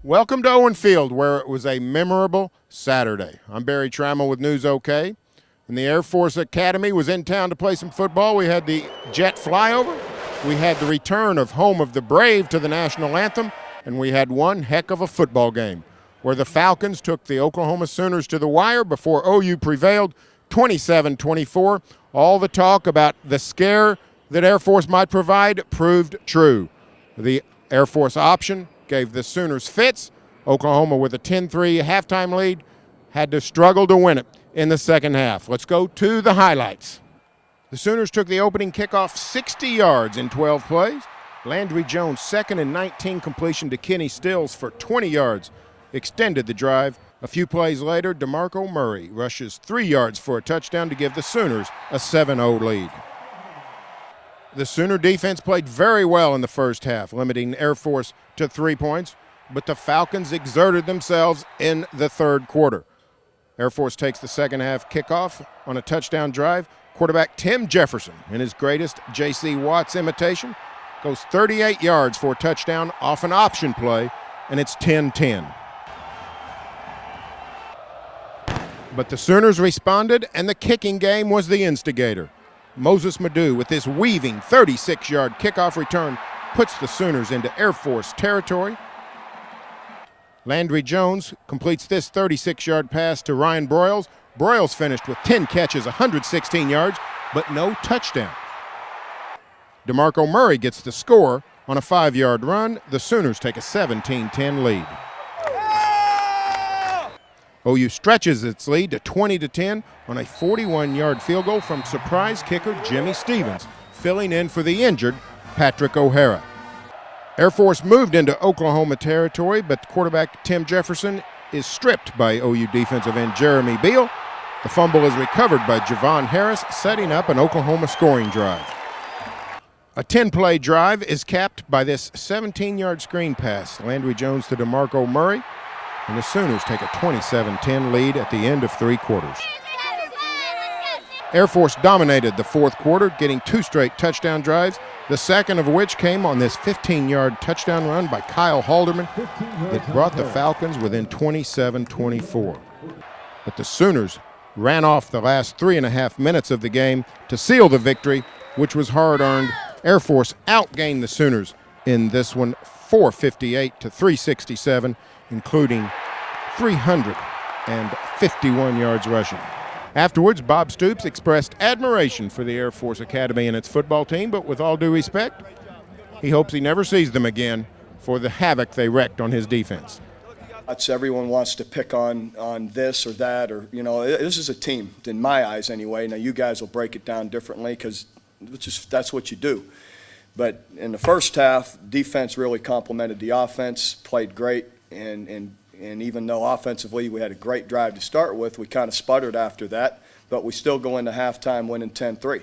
Welcome to Owen Field, where it was a memorable Saturday. I'm Barry Trammell with News OK. And the Air Force Academy was in town to play some football. We had the jet flyover. We had the return of Home of the Brave to the national anthem. And we had one heck of a football game where the Falcons took the Oklahoma Sooners to the wire before OU prevailed 27-24. All the talk about the scare that Air Force might provide proved true. The Air Force option gave the Sooners fits. Oklahoma, with a 10-3 halftime lead, had to struggle to win it in the second half. Let's go to the highlights. The Sooners took the opening kickoff 60 yards in 12 plays. Landry Jones' second and 19 completion to Kenny Stills for 20 yards extended the drive. A few plays later, DeMarco Murray rushes 3 yards for a touchdown to give the Sooners a 7-0 lead. The Sooner defense played very well in the first half, limiting Air Force to 3 points, but the Falcons exerted themselves in the third quarter. Air Force takes the second half kickoff on a touchdown drive. Quarterback Tim Jefferson, in his greatest J.C. Watts imitation, goes 38 yards for a touchdown off an option play, and it's 10-10. But the Sooners responded, and the kicking game was the instigator. Moses Madu, with his weaving 36-yard kickoff return, puts the Sooners into Air Force territory. Landry Jones completes this 36-yard pass to Ryan Broyles. Broyles finished with 10 catches, 116 yards, but no touchdown. DeMarco Murray gets the score on a 5-yard run. The Sooners take a 17-10 lead. OU stretches its lead to 20-10 on a 41-yard field goal from surprise kicker Jimmy Stevens, filling in for the injured Patrick O'Hara. Air Force moved into Oklahoma territory, but quarterback Tim Jefferson is stripped by OU defensive end Jeremy Beal. The fumble is recovered by Javon Harris, setting up an Oklahoma scoring drive. A 10-play drive is capped by this 17-yard screen pass. Landry Jones to DeMarco Murray, and the Sooners take a 27-10 lead at the end of 3 quarters. Air Force dominated the fourth quarter, getting 2 straight touchdown drives, the second of which came on this 15-yard touchdown run by Kyle Halderman that brought the Falcons within 27-24. But the Sooners ran off the last 3.5 minutes of the game to seal the victory, which was hard-earned. Air Force outgained the Sooners in this one 458-367, including 351 yards rushing. Afterwards, Bob Stoops expressed admiration for the Air Force Academy and its football team, but with all due respect, he hopes he never sees them again for the havoc they wreaked on his defense. Everyone wants to pick on this or that, or, this is a team, in my eyes anyway. Now, you guys will break it down differently because that's what you do. But in the first half, defense really complemented the offense, played great, and even though offensively we had a great drive to start with, we kind of sputtered after that, but we still go into halftime winning 10-3.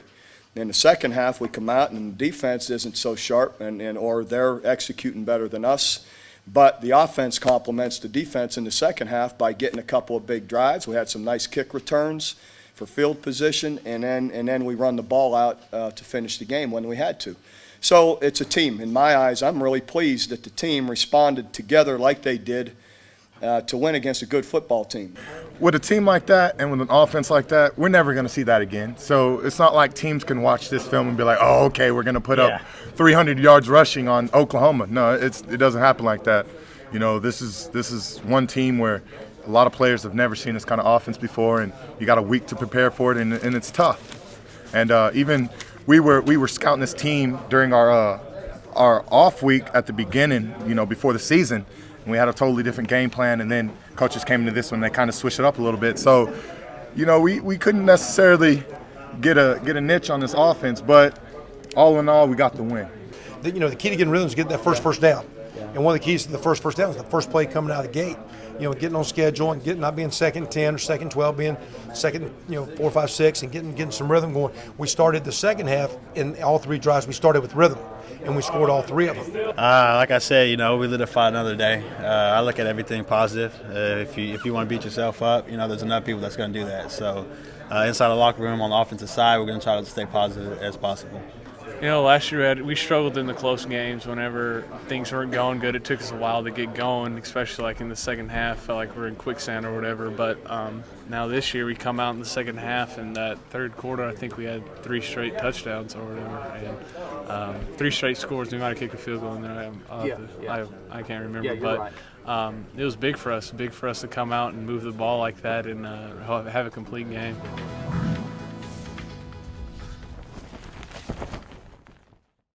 In the second half, we come out and the defense isn't so sharp, or they're executing better than us, but the offense complements the defense in the second half by getting a couple of big drives. We had some nice kick returns for field position, and then we run the ball out to finish the game when we had to. So it's a team. In my eyes, I'm really pleased that the team responded together like they did to win against a good football team. With a team like that and with an offense like that, we're never going to see that again. So it's not like teams can watch this film and be like, oh, okay, we're going to put up 300 yards rushing on Oklahoma. No, it doesn't happen like that. This is one team where a lot of players have never seen this kind of offense before, and you got a week to prepare for it, and it's tough. And even we were scouting this team during our off week at the beginning, before the season, and we had a totally different game plan. And then coaches came into this one, they kind of switched it up a little bit. So, we couldn't necessarily get a niche on this offense, but all in all, we got the win. The key to getting rhythm is getting that first down. And one of the keys to the first down is the first play coming out of the gate. Getting on schedule and not being second 10 or second 12, being second, 4, 5, 6, and getting some rhythm going. We started the second half in all 3 drives. We started with rhythm, and we scored all 3 of them. Like I said, we live to fight another day. I look at everything positive. If you want to beat yourself up, there's enough people that's going to do that. So inside the locker room on the offensive side, we're going to try to stay positive as possible. You know, last year we struggled in the close games whenever things weren't going good. It took us a while to get going, especially like in the second half. Felt like we're in quicksand or whatever. But now this year we come out in the second half, and that third quarter I think we had 3 straight touchdowns or whatever, and 3 straight scores. We might have kicked a field goal in there. I can't remember, Yeah, you're but it was big for us to come out and move the ball like that and have a complete game.